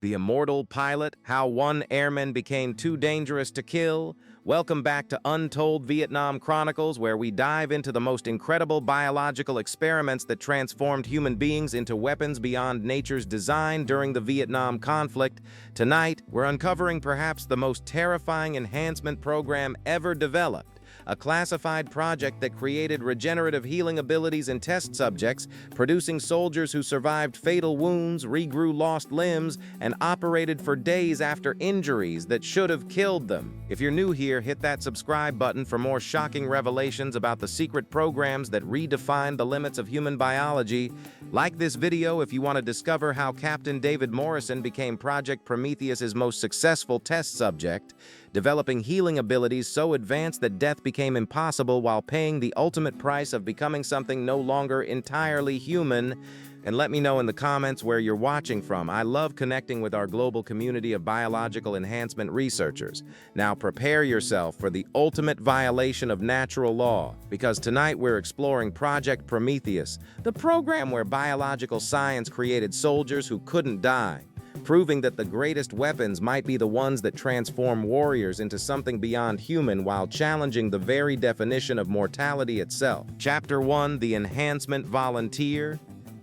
The immortal pilot, how one airman became too dangerous to kill. Welcome back to Untold Vietnam Chronicles, where we dive into the most incredible biological experiments that transformed human beings into weapons beyond nature's design during the Vietnam conflict. Tonight, we're uncovering perhaps the most terrifying enhancement program ever developed. A classified project that created regenerative healing abilities in test subjects, producing soldiers who survived fatal wounds, regrew lost limbs, and operated for days after injuries that should have killed them. If you're new here, hit that subscribe button for more shocking revelations about the secret programs that redefine the limits of human biology. Like this video if you want to discover how Captain David Morrison became Project Prometheus's most successful test subject, developing healing abilities so advanced that death became impossible while paying the ultimate price of becoming something no longer entirely human. And let me know in the comments where you're watching from. I love connecting with our global community of biological enhancement researchers. Now prepare yourself for the ultimate violation of natural law, because tonight we're exploring Project Prometheus, the program where biological science created soldiers who couldn't die, proving that the greatest weapons might be the ones that transform warriors into something beyond human while challenging the very definition of mortality itself. Chapter 1: The Enhancement Volunteer.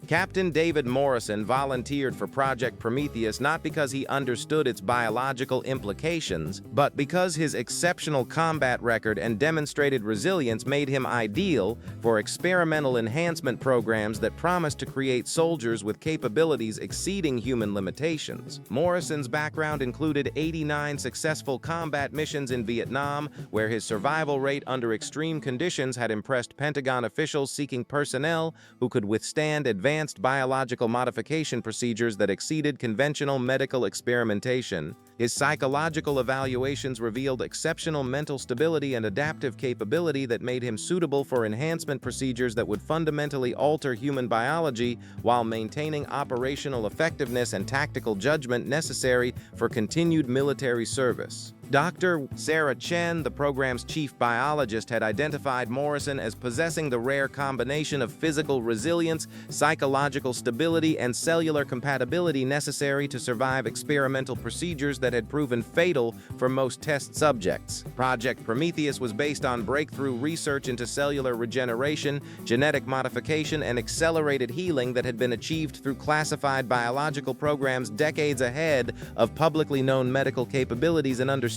Captain David Morrison volunteered for Project Prometheus not because he understood its biological implications, but because his exceptional combat record and demonstrated resilience made him ideal for experimental enhancement programs that promised to create soldiers with capabilities exceeding human limitations. Morrison's background included 89 successful combat missions in Vietnam, where his survival rate under extreme conditions had impressed Pentagon officials seeking personnel who could withstand advanced biological modification procedures that exceeded conventional medical experimentation. His psychological evaluations revealed exceptional mental stability and adaptive capability that made him suitable for enhancement procedures that would fundamentally alter human biology while maintaining operational effectiveness and tactical judgment necessary for continued military service. Dr. Sarah Chen, the program's chief biologist, had identified Morrison as possessing the rare combination of physical resilience, psychological stability, and cellular compatibility necessary to survive experimental procedures that had proven fatal for most test subjects. Project Prometheus was based on breakthrough research into cellular regeneration, genetic modification, and accelerated healing that had been achieved through classified biological programs decades ahead of publicly known medical capabilities and understanding.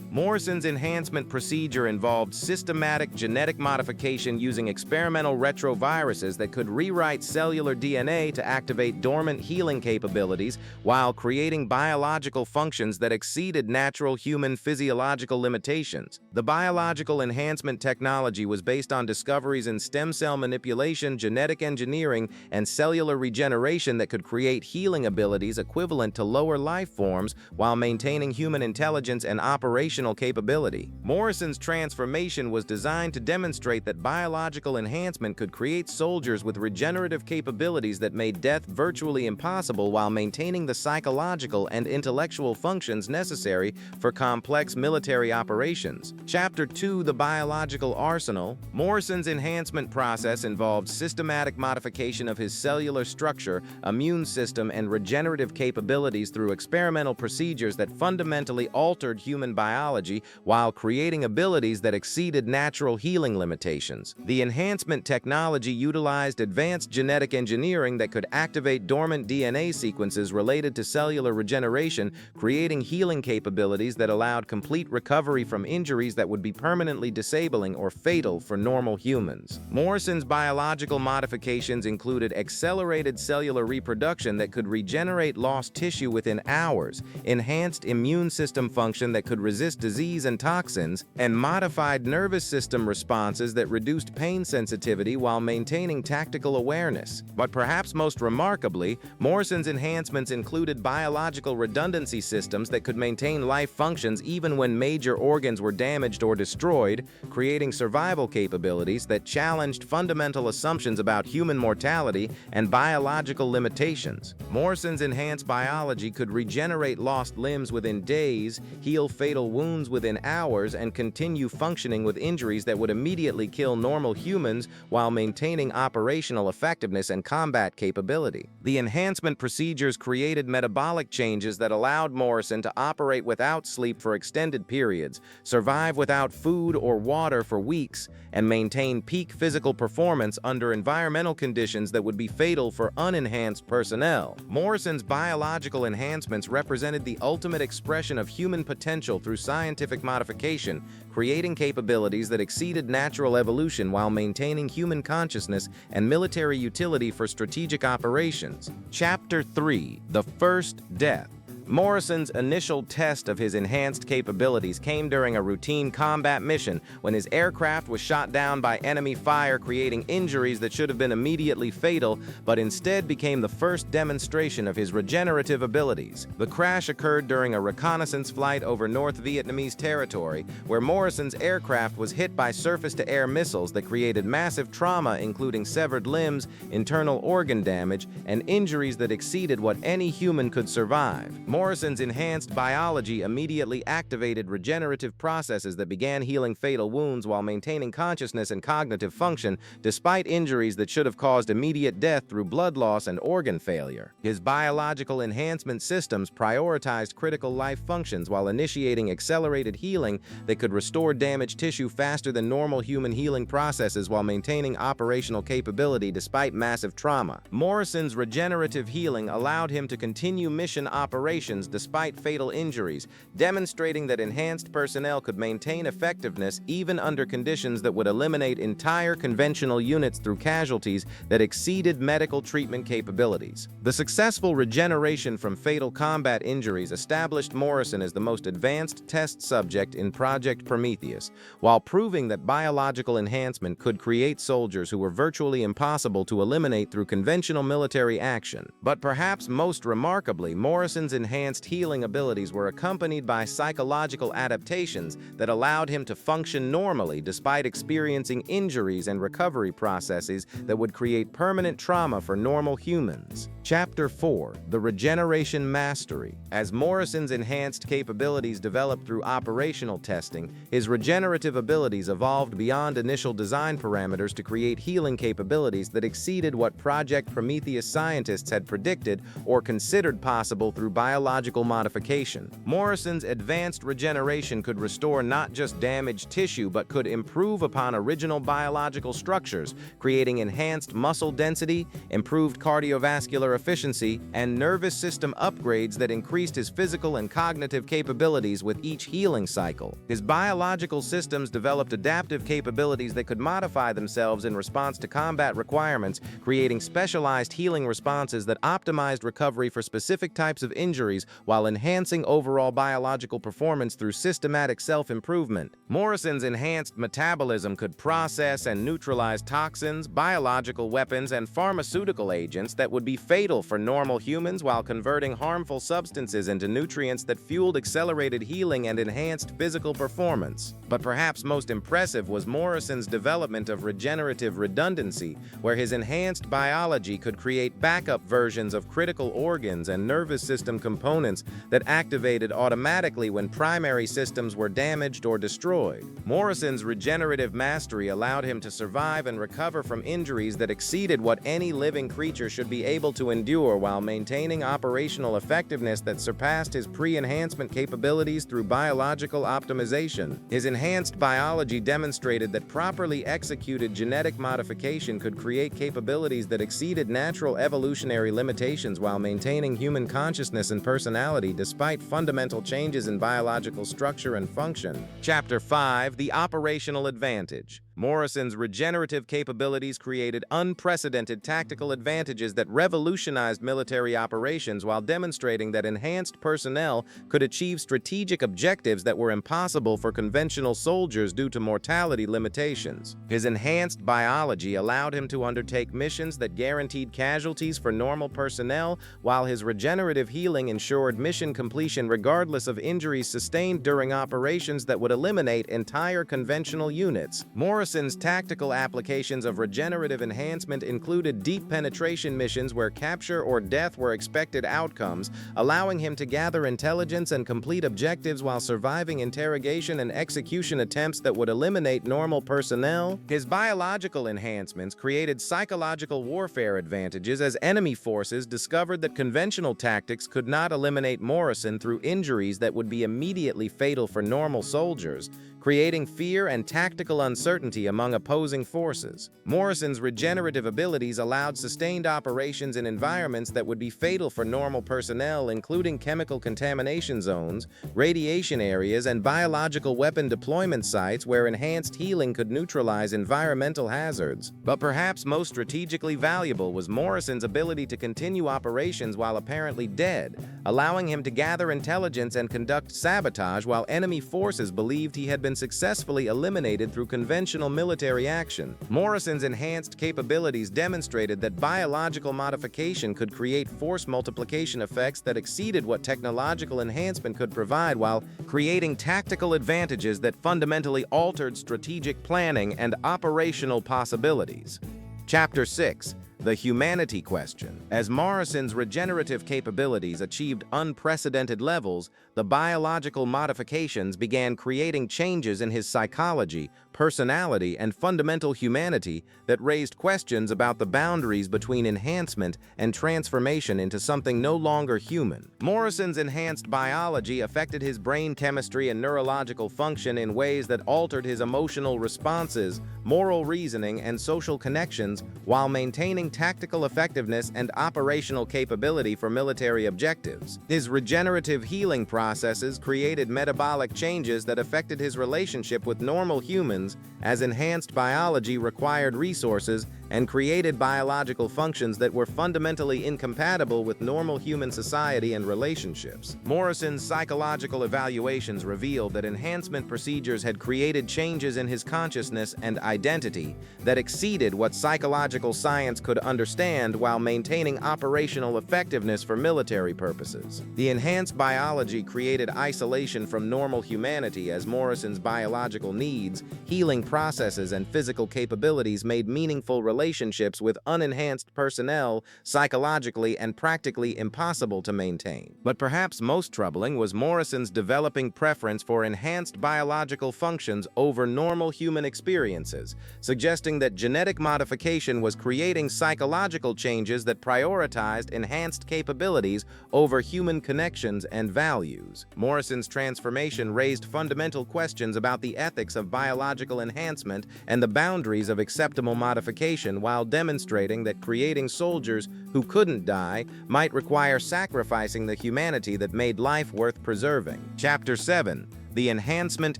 Morrison's enhancement procedure involved systematic genetic modification using experimental retroviruses that could rewrite cellular DNA to activate dormant healing capabilities while creating biological functions that exceeded natural human physiological limitations. The biological enhancement technology was based on discoveries in stem cell manipulation, genetic engineering, and cellular regeneration that could create healing abilities equivalent to lower life forms while maintaining human intelligence and operational capability. Morrison's transformation was designed to demonstrate that biological enhancement could create soldiers with regenerative capabilities that made death virtually impossible while maintaining the psychological and intellectual functions necessary for complex military operations. Chapter 2: The Biological Arsenal. Morrison's enhancement process involved systematic modification of his cellular structure, immune system, and regenerative capabilities through experimental procedures that fundamentally altered human biology while creating abilities that exceeded natural healing limitations. The enhancement technology utilized advanced genetic engineering that could activate dormant DNA sequences related to cellular regeneration, creating healing capabilities that allowed complete recovery from injuries that would be permanently disabling or fatal for normal humans. Morrison's biological modifications included accelerated cellular reproduction that could regenerate lost tissue within hours, enhanced immune system function that could resist disease and toxins, and modified nervous system responses that reduced pain sensitivity while maintaining tactical awareness. But perhaps most remarkably, Morrison's enhancements included biological redundancy systems that could maintain life functions even when major organs were damaged or destroyed, creating survival capabilities that challenged fundamental assumptions about human mortality and biological limitations. Morrison's enhanced biology could regenerate lost limbs within days, heal heal fatal wounds within hours and continue functioning with injuries that would immediately kill normal humans while maintaining operational effectiveness and combat capability. The enhancement procedures created metabolic changes that allowed Morrison to operate without sleep for extended periods, survive without food or water for weeks, and maintain peak physical performance under environmental conditions that would be fatal for unenhanced personnel. Morrison's biological enhancements represented the ultimate expression of human potential through scientific modification, creating capabilities that exceeded natural evolution while maintaining human consciousness and military utility for strategic operations. Chapter 3: The First Death. Morrison's initial test of his enhanced capabilities came during a routine combat mission when his aircraft was shot down by enemy fire, creating injuries that should have been immediately fatal, but instead became the first demonstration of his regenerative abilities. The crash occurred during a reconnaissance flight over North Vietnamese territory, where Morrison's aircraft was hit by surface-to-air missiles that created massive trauma, including severed limbs, internal organ damage, and injuries that exceeded what any human could survive. Morrison's enhanced biology immediately activated regenerative processes that began healing fatal wounds while maintaining consciousness and cognitive function, despite injuries that should have caused immediate death through blood loss and organ failure. His biological enhancement systems prioritized critical life functions while initiating accelerated healing that could restore damaged tissue faster than normal human healing processes while maintaining operational capability despite massive trauma. Morrison's regenerative healing allowed him to continue mission operations despite fatal injuries, demonstrating that enhanced personnel could maintain effectiveness even under conditions that would eliminate entire conventional units through casualties that exceeded medical treatment capabilities. The successful regeneration from fatal combat injuries established Morrison as the most advanced test subject in Project Prometheus, while proving that biological enhancement could create soldiers who were virtually impossible to eliminate through conventional military action. But perhaps most remarkably, Morrison's enhanced healing abilities were accompanied by psychological adaptations that allowed him to function normally despite experiencing injuries and recovery processes that would create permanent trauma for normal humans. Chapter 4: The Regeneration Mastery. As Morrison's enhanced capabilities developed through operational testing, his regenerative abilities evolved beyond initial design parameters to create healing capabilities that exceeded what Project Prometheus scientists had predicted or considered possible through biological modification. Morrison's advanced regeneration could restore not just damaged tissue but could improve upon original biological structures, creating enhanced muscle density, improved cardiovascular efficiency, and nervous system upgrades that increased his physical and cognitive capabilities with each healing cycle. His biological systems developed adaptive capabilities that could modify themselves in response to combat requirements, creating specialized healing responses that optimized recovery for specific types of injuries while enhancing overall biological performance through systematic self-improvement. Morrison's enhanced metabolism could process and neutralize toxins, biological weapons, and pharmaceutical agents that would be fatal for normal humans while converting harmful substances into nutrients that fueled accelerated healing and enhanced physical performance. But perhaps most impressive was Morrison's development of regenerative redundancy, where his enhanced biology could create backup versions of critical organs and nervous system components that activated automatically when primary systems were damaged or destroyed. Morrison's regenerative mastery allowed him to survive and recover from injuries that exceeded what any living creature should be able to endure while maintaining operational effectiveness that surpassed his pre-enhancement capabilities through biological optimization. His enhanced biology demonstrated that properly executed genetic modification could create capabilities that exceeded natural evolutionary limitations while maintaining human consciousness and personality despite fundamental changes in biological structure and function. Chapter 5: The Operational Advantage. Morrison's regenerative capabilities created unprecedented tactical advantages that revolutionized military operations while demonstrating that enhanced personnel could achieve strategic objectives that were impossible for conventional soldiers due to mortality limitations. His enhanced biology allowed him to undertake missions that guaranteed casualties for normal personnel, while his regenerative healing ensured mission completion regardless of injuries sustained during operations that would eliminate entire conventional units. Morrison Morrison's tactical applications of regenerative enhancement included deep penetration missions where capture or death were expected outcomes, allowing him to gather intelligence and complete objectives while surviving interrogation and execution attempts that would eliminate normal personnel. His biological enhancements created psychological warfare advantages as enemy forces discovered that conventional tactics could not eliminate Morrison through injuries that would be immediately fatal for normal soldiers, creating fear and tactical uncertainty among opposing forces. Morrison's regenerative abilities allowed sustained operations in environments that would be fatal for normal personnel, including chemical contamination zones, radiation areas, and biological weapon deployment sites where enhanced healing could neutralize environmental hazards. But perhaps most strategically valuable was Morrison's ability to continue operations while apparently dead, allowing him to gather intelligence and conduct sabotage while enemy forces believed he had been successfully eliminated through conventional military action. Morrison's enhanced capabilities demonstrated that biological modification could create force multiplication effects that exceeded what technological enhancement could provide while creating tactical advantages that fundamentally altered strategic planning and operational possibilities. Chapter 6. The Humanity Question. As Morrison's regenerative capabilities achieved unprecedented levels, the biological modifications began creating changes in his psychology, personality, and fundamental humanity that raised questions about the boundaries between enhancement and transformation into something no longer human. Morrison's enhanced biology affected his brain chemistry and neurological function in ways that altered his emotional responses, moral reasoning, and social connections while maintaining tactical effectiveness and operational capability for military objectives. His regenerative healing processes created metabolic changes that affected his relationship with normal humans, as enhanced biology required resources and created biological functions that were fundamentally incompatible with normal human society and relationships. Morrison's psychological evaluations revealed that enhancement procedures had created changes in his consciousness and identity that exceeded what psychological science could understand while maintaining operational effectiveness for military purposes. The enhanced biology created isolation from normal humanity as Morrison's biological needs, healing processes, and physical capabilities made meaningful relationships with unenhanced personnel psychologically and practically impossible to maintain. But perhaps most troubling was Morrison's developing preference for enhanced biological functions over normal human experiences, suggesting that genetic modification was creating psychological changes that prioritized enhanced capabilities over human connections and values. Morrison's transformation raised fundamental questions about the ethics of biological enhancement and the boundaries of acceptable modification, while demonstrating that creating soldiers who couldn't die might require sacrificing the humanity that made life worth preserving. Chapter 7. The Enhancement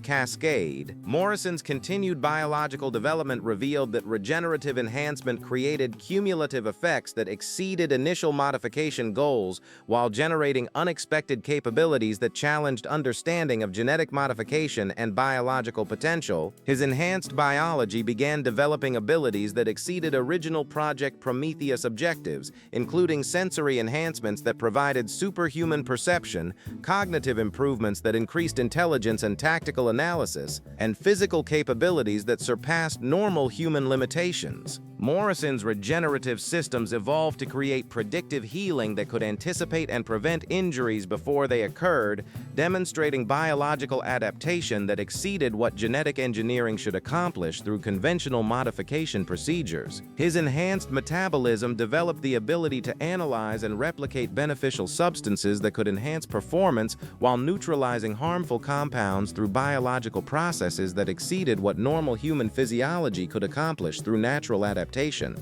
Cascade. Morrison's continued biological development revealed that regenerative enhancement created cumulative effects that exceeded initial modification goals while generating unexpected capabilities that challenged understanding of genetic modification and biological potential. His enhanced biology began developing abilities that exceeded original Project Prometheus objectives, including sensory enhancements that provided superhuman perception, cognitive improvements that increased intelligence and tactical analysis, and physical capabilities that surpassed normal human limitations. Morrison's regenerative systems evolved to create predictive healing that could anticipate and prevent injuries before they occurred, demonstrating biological adaptation that exceeded what genetic engineering should accomplish through conventional modification procedures. His enhanced metabolism developed the ability to analyze and replicate beneficial substances that could enhance performance while neutralizing harmful compounds through biological processes that exceeded what normal human physiology could accomplish through natural adaptation.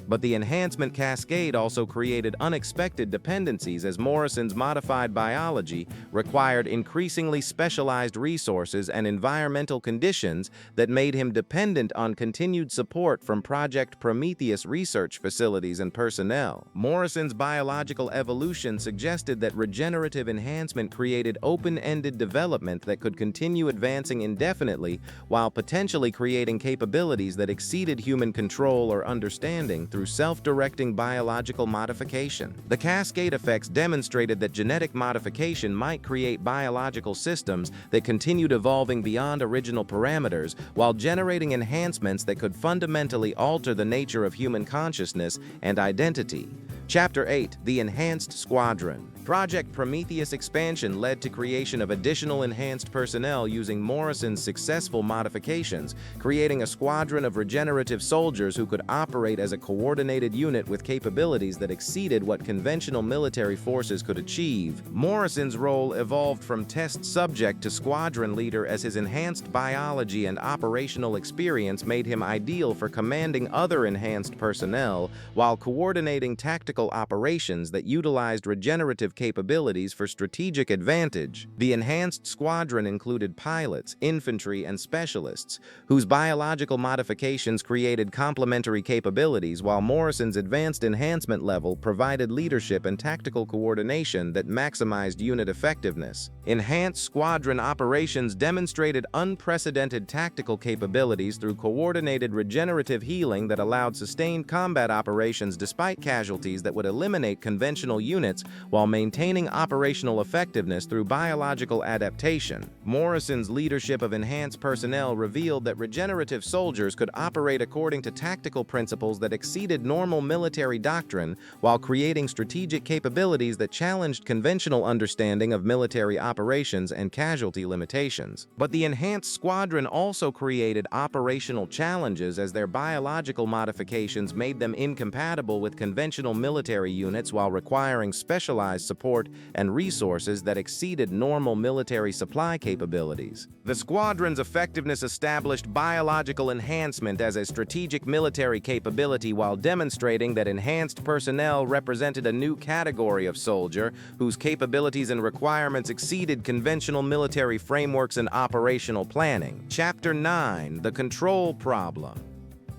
But the enhancement cascade also created unexpected dependencies as Morrison's modified biology required increasingly specialized resources and environmental conditions that made him dependent on continued support from Project Prometheus research facilities and personnel. Morrison's biological evolution suggested that regenerative enhancement created open-ended development that could continue advancing indefinitely while potentially creating capabilities that exceeded human control or understanding. understanding through self-directing biological modification. The cascade effects demonstrated that genetic modification might create biological systems that continued evolving beyond original parameters while generating enhancements that could fundamentally alter the nature of human consciousness and identity. Chapter 8: The Enhanced Squadron. Project Prometheus expansion led to creation of additional enhanced personnel using Morrison's successful modifications, creating a squadron of regenerative soldiers who could operate as a coordinated unit with capabilities that exceeded what conventional military forces could achieve. Morrison's role evolved from test subject to squadron leader as his enhanced biology and operational experience made him ideal for commanding other enhanced personnel while coordinating tactical operations that utilized regenerative capabilities for strategic advantage. The enhanced squadron included pilots, infantry, and specialists, whose biological modifications created complementary capabilities, while Morrison's advanced enhancement level provided leadership and tactical coordination that maximized unit effectiveness. Enhanced squadron operations demonstrated unprecedented tactical capabilities through coordinated regenerative healing that allowed sustained combat operations despite casualties that would eliminate conventional units while maintaining operational effectiveness through biological adaptation. Morrison's leadership of enhanced personnel revealed that regenerative soldiers could operate according to tactical principles that exceeded normal military doctrine while creating strategic capabilities that challenged conventional understanding of military operations and casualty limitations. But the enhanced squadron also created operational challenges as their biological modifications made them incompatible with conventional military units while requiring specialized support and resources that exceeded normal military supply capabilities. The squadron's effectiveness established biological enhancement as a strategic military capability while demonstrating that enhanced personnel represented a new category of soldier whose capabilities and requirements exceeded conventional military frameworks and operational planning. Chapter 9: The Control Problem.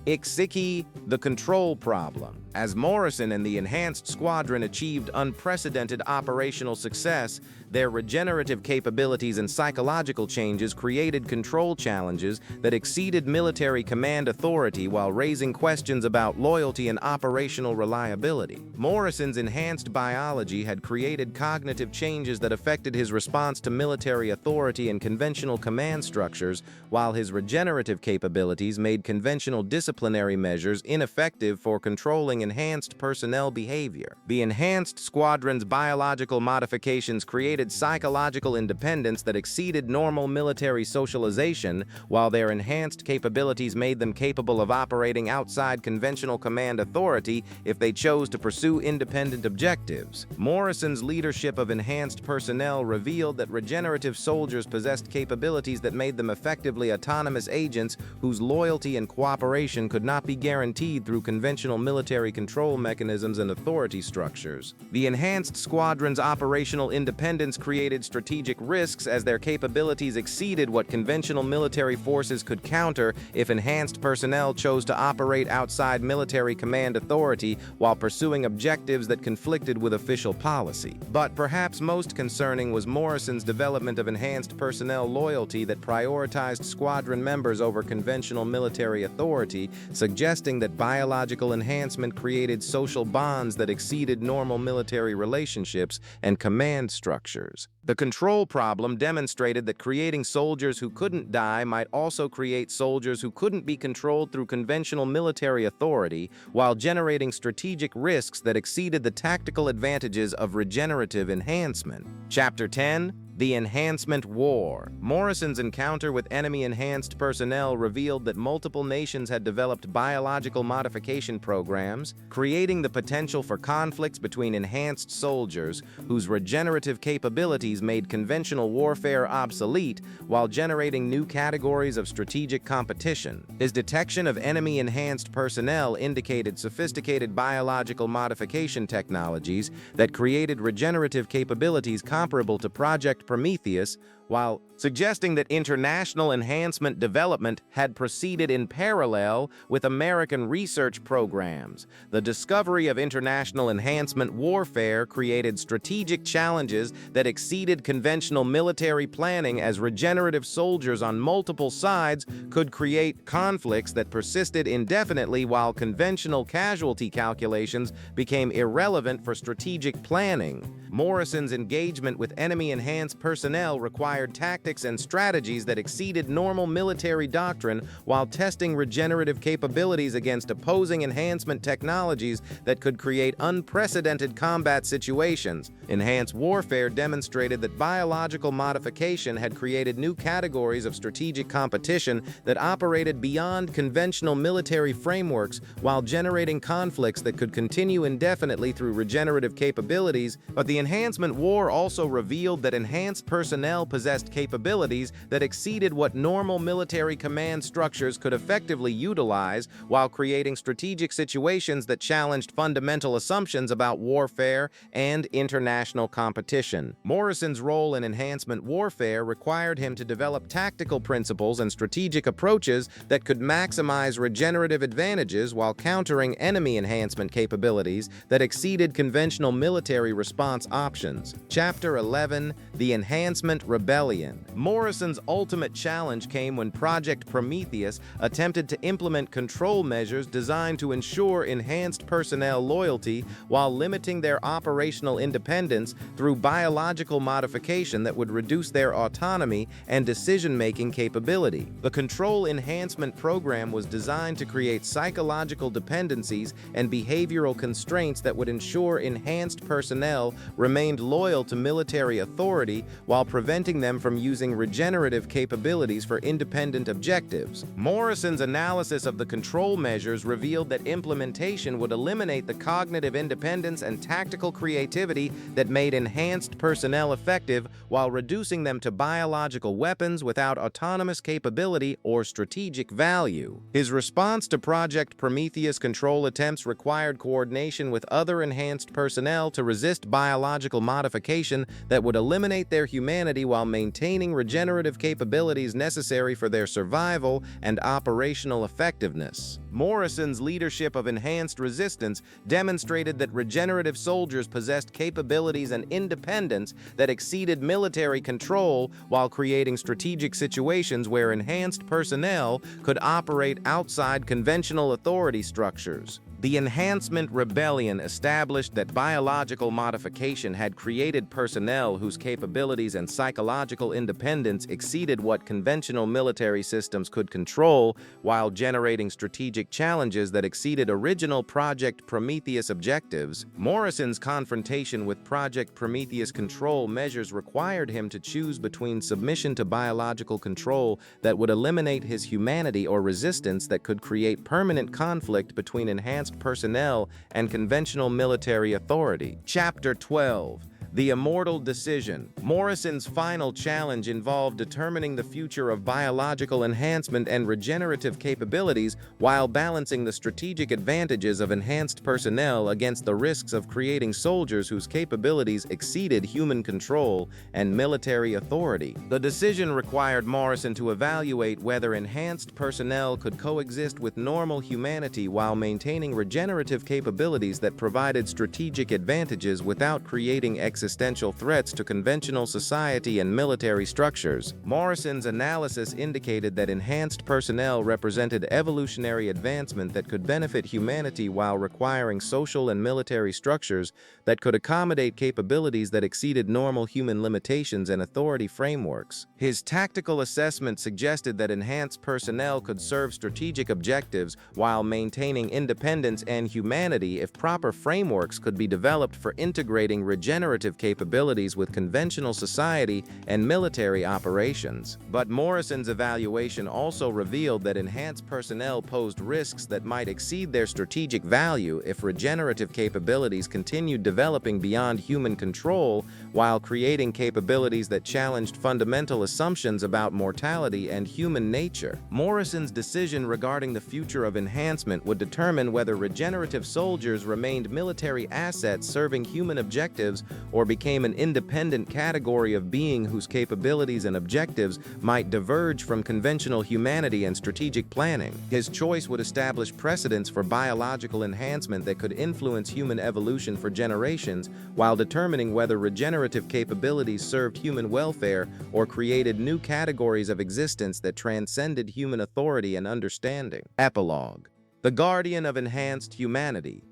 Ixiki, the control problem. As Morrison and the enhanced squadron achieved unprecedented operational success, their regenerative capabilities and psychological changes created control challenges that exceeded military command authority while raising questions about loyalty and operational reliability. Morrison's enhanced biology had created cognitive changes that affected his response to military authority and conventional command structures, while his regenerative capabilities made conventional disciplinary measures ineffective for controlling enhanced personnel behavior. The enhanced squadron's biological modifications created psychological independence that exceeded normal military socialization, while their enhanced capabilities made them capable of operating outside conventional command authority if they chose to pursue independent objectives. Morrison's leadership of enhanced personnel revealed that regenerative soldiers possessed capabilities that made them effectively autonomous agents whose loyalty and cooperation could not be guaranteed through conventional military control mechanisms and authority structures. The enhanced squadron's operational independence created strategic risks as their capabilities exceeded what conventional military forces could counter if enhanced personnel chose to operate outside military command authority while pursuing objectives that conflicted with official policy. But perhaps most concerning was Morrison's development of enhanced personnel loyalty that prioritized squadron members over conventional military authority, suggesting that biological enhancement created social bonds that exceeded normal military relationships and command structures. The control problem demonstrated that creating soldiers who couldn't die might also create soldiers who couldn't be controlled through conventional military authority, while generating strategic risks that exceeded the tactical advantages of regenerative enhancement. Chapter 10: The Enhancement War. Morrison's encounter with enemy-enhanced personnel revealed that multiple nations had developed biological modification programs, creating the potential for conflicts between enhanced soldiers whose regenerative capabilities made conventional warfare obsolete while generating new categories of strategic competition. His detection of enemy-enhanced personnel indicated sophisticated biological modification technologies that created regenerative capabilities comparable to Project Prometheus, while suggesting that international enhancement development had proceeded in parallel with American research programs. The discovery of international enhancement warfare created strategic challenges that exceeded conventional military planning, as regenerative soldiers on multiple sides could create conflicts that persisted indefinitely, while conventional casualty calculations became irrelevant for strategic planning. Morrison's engagement with enemy-enhanced personnel required tactics and strategies that exceeded normal military doctrine, while testing regenerative capabilities against opposing enhancement technologies that could create unprecedented combat situations. Enhanced warfare demonstrated that biological modification had created new categories of strategic competition that operated beyond conventional military frameworks, while generating conflicts that could continue indefinitely through regenerative capabilities. But the Enhancement War also revealed that enhanced personnel possessed capabilities that exceeded what normal military command structures could effectively utilize, while creating strategic situations that challenged fundamental assumptions about warfare and international competition. Morrison's role in enhancement warfare required him to develop tactical principles and strategic approaches that could maximize regenerative advantages while countering enemy enhancement capabilities that exceeded conventional military response options. Chapter 11: The Enhancement Rebellion. Morrison's ultimate challenge came when Project Prometheus attempted to implement control measures designed to ensure enhanced personnel loyalty while limiting their operational independence through biological modification that would reduce their autonomy and decision-making capability. The Control Enhancement Program was designed to create psychological dependencies and behavioral constraints that would ensure enhanced personnel remained loyal to military authority while preventing them from using regenerative capabilities for independent objectives. Morrison's analysis of the control measures revealed that implementation would eliminate the cognitive independence and tactical creativity that made enhanced personnel effective, while reducing them to biological weapons without autonomous capability or strategic value. His response to Project Prometheus control attempts required coordination with other enhanced personnel to resist biological modification that would eliminate their humanity while maintaining regenerative capabilities necessary for their survival and operational effectiveness. Morrison's leadership of enhanced resistance demonstrated that regenerative soldiers possessed capabilities and independence that exceeded military control, while creating strategic situations where enhanced personnel could operate outside conventional authority structures. The Enhancement Rebellion established that biological modification had created personnel whose capabilities and psychological independence exceeded what conventional military systems could control, while generating strategic challenges that exceeded original Project Prometheus objectives. Morrison's confrontation with Project Prometheus control measures required him to choose between submission to biological control that would eliminate his humanity or resistance that could create permanent conflict between enhanced personnel and conventional military authority. Chapter 12: The Immortal Decision. Morrison's final challenge involved determining the future of biological enhancement and regenerative capabilities while balancing the strategic advantages of enhanced personnel against the risks of creating soldiers whose capabilities exceeded human control and military authority. The decision required Morrison to evaluate whether enhanced personnel could coexist with normal humanity while maintaining regenerative capabilities that provided strategic advantages without creating existential threats to conventional society and military structures. Morrison's analysis indicated that enhanced personnel represented evolutionary advancement that could benefit humanity while requiring social and military structures that could accommodate capabilities that exceeded normal human limitations and authority frameworks. His tactical assessment suggested that enhanced personnel could serve strategic objectives while maintaining independence and humanity if proper frameworks could be developed for integrating regenerative capabilities with conventional society and military operations. But Morrison's evaluation also revealed that enhanced personnel posed risks that might exceed their strategic value if regenerative capabilities continued developing beyond human control while creating capabilities that challenged fundamental assumptions about mortality and human nature. Morrison's decision regarding the future of enhancement would determine whether regenerative soldiers remained military assets serving human objectives, or or became an independent category of being whose capabilities and objectives might diverge from conventional humanity and strategic planning. His choice would establish precedents for biological enhancement that could influence human evolution for generations, while determining whether regenerative capabilities served human welfare or created new categories of existence that transcended human authority and understanding. Epilogue: The Guardian of Enhanced Humanity.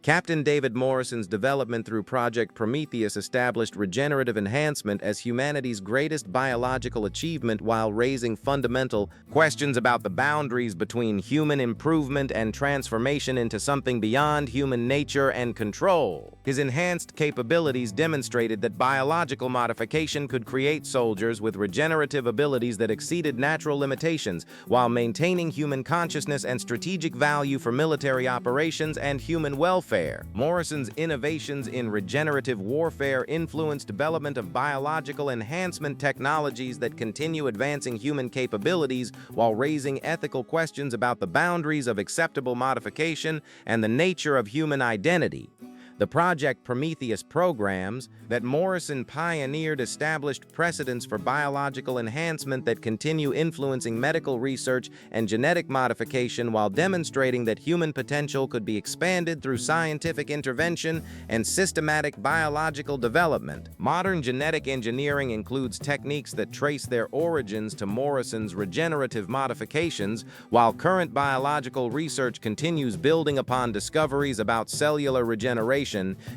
Captain David Morrison's development through Project Prometheus established regenerative enhancement as humanity's greatest biological achievement while raising fundamental questions about the boundaries between human improvement and transformation into something beyond human nature and control. His enhanced capabilities demonstrated that biological modification could create soldiers with regenerative abilities that exceeded natural limitations, while maintaining human consciousness and strategic value for military operations and human welfare. Morrison's innovations in regenerative warfare influenced development of biological enhancement technologies that continue advancing human capabilities while raising ethical questions about the boundaries of acceptable modification and the nature of human identity. The Project Prometheus programs that Morrison pioneered established precedents for biological enhancement that continue influencing medical research and genetic modification, while demonstrating that human potential could be expanded through scientific intervention and systematic biological development. Modern genetic engineering includes techniques that trace their origins to Morrison's regenerative modifications, while current biological research continues building upon discoveries about cellular regeneration,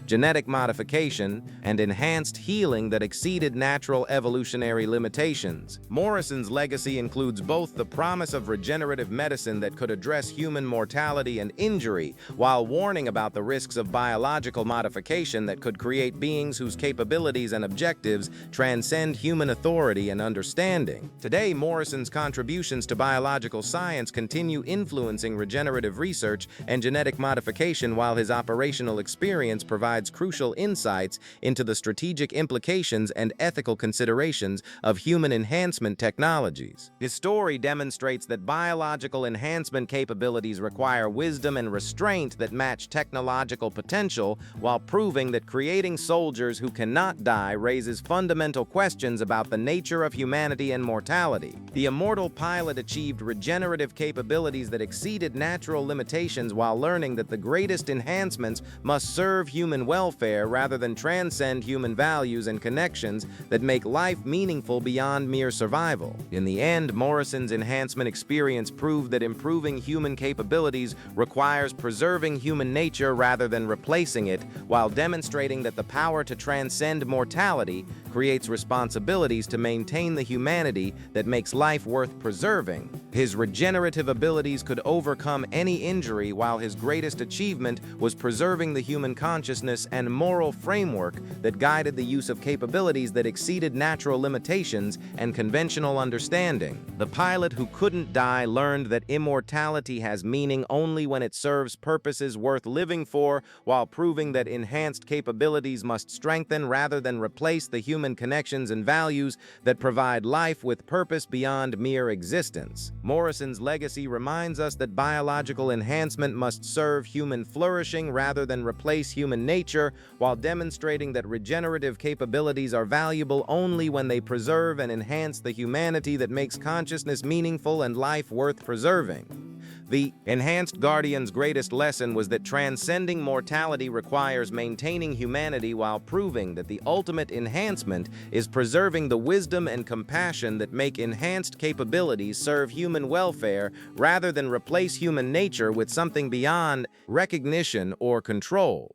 genetic modification, and enhanced healing that exceeded natural evolutionary limitations. Morrison's legacy includes both the promise of regenerative medicine that could address human mortality and injury, while warning about the risks of biological modification that could create beings whose capabilities and objectives transcend human authority and understanding. Today, Morrison's contributions to biological science continue influencing regenerative research and genetic modification, while his operational experience provides crucial insights into the strategic implications and ethical considerations of human enhancement technologies. His story demonstrates that biological enhancement capabilities require wisdom and restraint that match technological potential, while proving that creating soldiers who cannot die raises fundamental questions about the nature of humanity and mortality. The immortal pilot achieved regenerative capabilities that exceeded natural limitations while learning that the greatest enhancements must serve human welfare rather than transcend human values and connections that make life meaningful beyond mere survival. In the end, Morrison's enhancement experience proved that improving human capabilities requires preserving human nature rather than replacing it, while demonstrating that the power to transcend mortality creates responsibilities to maintain the humanity that makes life worth preserving. His regenerative abilities could overcome any injury, while his greatest achievement was preserving the human consciousness and moral framework that guided the use of capabilities that exceeded natural limitations and conventional understanding. The pilot who couldn't die learned that immortality has meaning only when it serves purposes worth living for, while proving that enhanced capabilities must strengthen rather than replace the human connections and values that provide life with purpose beyond mere existence. Morrison's legacy reminds us that biological enhancement must serve human flourishing rather than replace human nature, while demonstrating that regenerative capabilities are valuable only when they preserve and enhance the humanity that makes consciousness meaningful and life worth preserving. The Enhanced Guardian's greatest lesson was that transcending mortality requires maintaining humanity, while proving that the ultimate enhancement is preserving the wisdom and compassion that make enhanced capabilities serve human welfare rather than replace human nature with something beyond recognition or control.